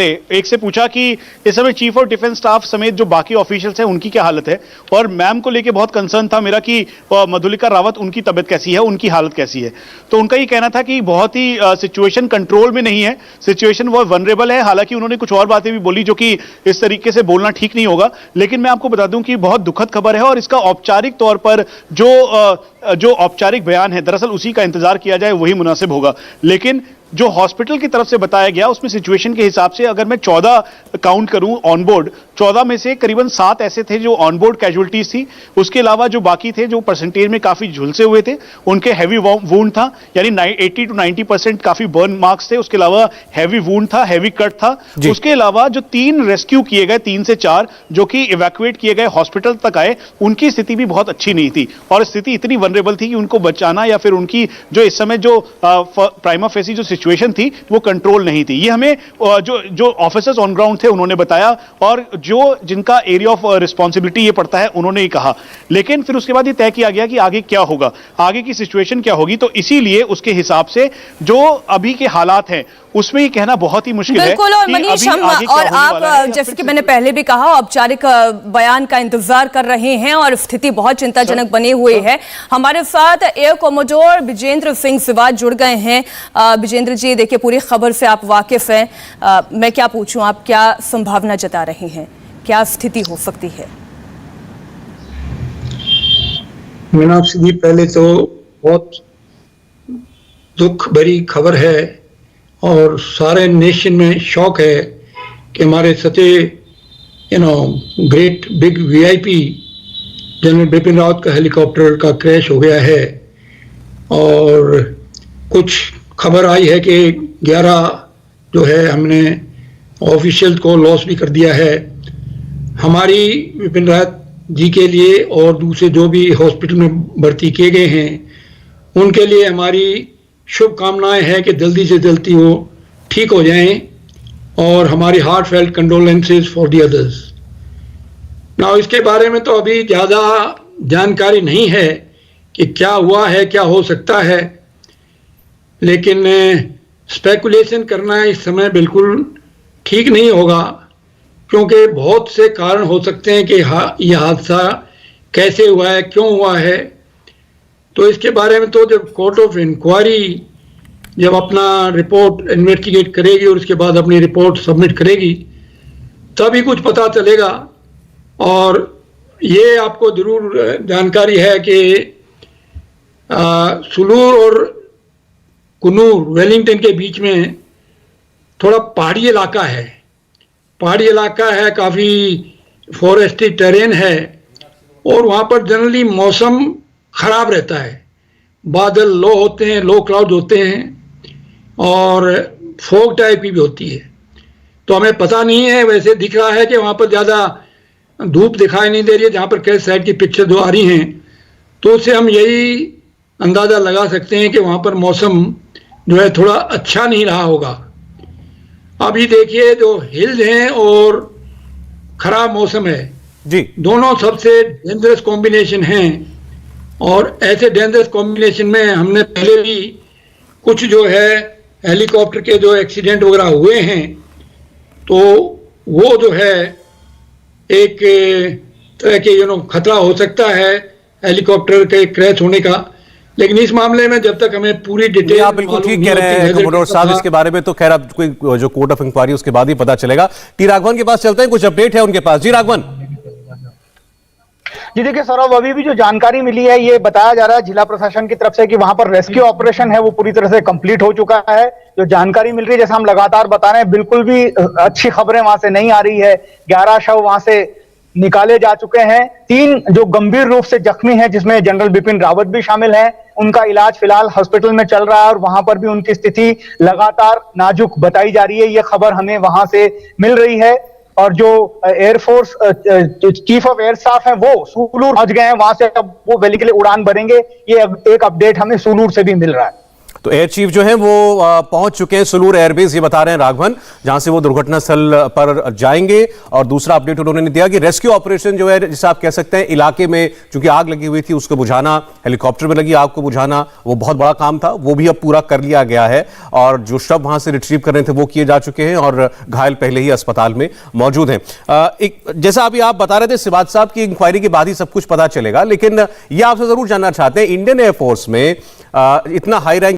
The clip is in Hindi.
एक से पूछा कि इस समय चीफ ऑफ डिफेंस स्टाफ समेत जो बाकी ऑफिशियल्स हैं उनकी क्या हालत है, और मैम को लेके बहुत कंसर्न था मेरा कि मधुलिका रावत उनकी तबीयत कैसी है, उनकी हालत कैसी है। तो उनका ये कहना था कि बहुत ही सिचुएशन कंट्रोल में नहीं है, सिचुएशन बहुत वनरेबल है। हालांकि उन्होंने कुछ और बातें भी बोली जो कि इस तरीके से बोलना ठीक नहीं होगा, लेकिन मैं आपको बता दूं कि बहुत दुखद खबर है और इसका औपचारिक तौर पर जो औपचारिक बयान है दरअसल उसी का इंतजार किया जाए, वही मुनासिब होगा। लेकिन जो हॉस्पिटल की तरफ से बताया गया उसमें सिचुएशन के हिसाब से अगर मैं 14 काउंट करूं ऑनबोर्ड, 14 में से करीबन 7 ऐसे थे जो ऑनबोर्ड कैजुअलिटीज थी। उसके अलावा जो बाकी थे जो परसेंटेज में काफी झुलसे हुए थे उनके हैवी वूंड था, यानी 80 to 90% काफी बर्न मार्क्स थे। उसके अलावा हैवी वूंड था, हैवी कट था। उसके अलावा जो 3 रेस्क्यू किए गए, 3 से 4 जो कि इवैक्यूएट किए गए हॉस्पिटल तक आए, उनकी स्थिति भी बहुत अच्छी नहीं थी और स्थिति इतनी वनरेबल थी कि उनको बचाना या फिर उनकी जो इस समय जो प्राइमा फेसी जो सिचुएशन थी वो कंट्रोल नहीं थी। ये हमें जो ऑफिसर्स ऑन ग्राउंड थे उन्होंने बताया और जो जिनका एरिया ऑफ रिस्पांसिबिलिटी ये पड़ता है उन्होंने ही कहा। लेकिन फिर उसके बाद ये तय किया गया कि आगे क्या होगा, आगे की सिचुएशन क्या होगी। तो इसीलिए उसके हिसाब से जो अभी के हालात हैं उसमें ये कहना बहुत ही मुश्किल है। बिल्कुल। और मनीष, हम और आप जैसे कि मैंने पहले भी कहा औपचारिक बयान का इंतजार कर रहे हैं और स्थिति बहुत चिंताजनक बनी हुई है। हमारे साथ एयर कॉमोडोर विजेंद्र सिंह सिवाच जुड़ गए हैं। विजेंद्र जी, देखिए पूरी खबर से आप वाकिफ हैं, मैं क्या पूछूं, आप क्या संभावना जता रहे हैं, क्या स्थिति हो सकती है? मीनाक्षी आपसे पहले तो बहुत दुख भरी खबर है और सारे नेशन में शौक है कि हमारे सचे great big VIP general Bipin Rawat का हेलीकॉप्टर का क्रैश हो गया है। और कुछ खबर आई है कि 11 जो है हमने ऑफिशियल को लॉस भी कर दिया है। हमारी बिपिन रावत जी के लिए और दूसरे जो भी हॉस्पिटल में भर्ती किए गए हैं उनके लिए हमारी शुभकामनाएं हैं कि जल्दी से जल्दी वो ठीक हो जाएं और हमारी heart felt condolences for the others. ना इसके बारे में तो अभी ज़्यादा जानकारी नहीं है कि क्या हुआ है, क्या हो सकता है, लेकिन स्पेकुलेशन करना इस समय बिल्कुल ठीक नहीं होगा क्योंकि बहुत से कारण हो सकते हैं कि यह हादसा कैसे हुआ है, क्यों हुआ है। तो इसके बारे में तो जब कोर्ट ऑफ इंक्वायरी जब अपना रिपोर्ट इन्वेस्टिगेट करेगी और उसके बाद अपनी रिपोर्ट सबमिट करेगी तभी कुछ पता चलेगा। और ये आपको ज़रूर जानकारी है कि सुलूर और कुन्नूर वेलिंगटन के बीच में थोड़ा पहाड़ी इलाका है, काफ़ी फॉरेस्टी टेरेन है और वहाँ पर जनरली मौसम ख़राब रहता है, बादल लो होते हैं, लो क्लाउड होते हैं और फॉग टाइप की भी होती है। तो हमें पता नहीं है, वैसे दिख रहा है कि वहाँ पर ज़्यादा धूप दिखाई नहीं दे रही है जहाँ पर कैसे साइड की पिक्चर जो आ रही हैं, तो उससे हम यही अंदाज़ा लगा सकते हैं कि वहाँ पर मौसम जो है थोड़ा अच्छा नहीं रहा होगा। अभी देखिए जो हिल्स हैं और ख़राब मौसम है जी, दोनों सबसे डेंजरस कॉम्बिनेशन हैं और ऐसे डेंजरस कॉम्बिनेशन में हमने पहले भी कुछ जो है हेलीकॉप्टर के जो एक्सीडेंट वगैरह हुए हैं तो वो जो है एक तरह के खतरा हो सकता है हेलीकॉप्टर के क्रैश होने का। लेकिन इस मामले में जब तक हमें पूरी डिटेल आप बिल्कुल ठीक कह रहे हैं कमोडोर साहब, इसके बारे में तो खैर अब कोई जो कोर्ट ऑफ इंक्वायरी उसके बाद ही पता चलेगा। टी राघवन के पास चलते हैं, कुछ अपडेट है उनके पास। जी राघवन। जी देखिए सौरभ, अभी भी जो जानकारी मिली है ये बताया जा रहा है जिला प्रशासन की तरफ से कि वहां पर रेस्क्यू ऑपरेशन है वो पूरी तरह से कंप्लीट हो चुका है। जो जानकारी मिल रही है, जैसा हम लगातार बता रहे हैं, बिल्कुल भी अच्छी खबरें वहां से नहीं आ रही है। 11 शव वहां से निकाले जा चुके हैं, 3 जो गंभीर रूप से जख्मी हैं जिसमें जनरल बिपिन रावत भी शामिल हैं, उनका इलाज फिलहाल हॉस्पिटल में चल रहा है और वहां पर भी उनकी स्थिति लगातार नाजुक बताई जा रही है। ये खबर हमें वहां से मिल रही है। और जो air force chief of air staff है वो सूलूर पहुंच गए हैं, वहां से अब वो वैली के लिए उड़ान भरेंगे। ये एक अपडेट हमें सूलूर से भी मिल रहा है। तो एयर चीफ जो है वो पहुंच चुके हैं सुलूर एयरबेस, ये बता रहे हैं राघवन, जहां से वो दुर्घटना स्थल पर जाएंगे। और दूसरा अपडेट उन्होंने दिया कि रेस्क्यू ऑपरेशन जो है, जिसे आप कह सकते हैं इलाके में चूंकि आग लगी हुई थी उसको बुझाना, हेलीकॉप्टर में लगी आग को बुझाना, वो बहुत बड़ा काम था, वो भी अब पूरा कर लिया गया है। और जो शव वहां से रिट्रीव कर रहे थे वो किए जा चुके हैं और घायल पहले ही अस्पताल में मौजूद हैं। जैसा अभी आप बता रहे थे सिवाज साहब की इंक्वायरी के बाद ही सब कुछ पता चलेगा, लेकिन ये आपसे जरूर जानना चाहते हैं, इंडियन एयरफोर्स में इतना हाई रैंक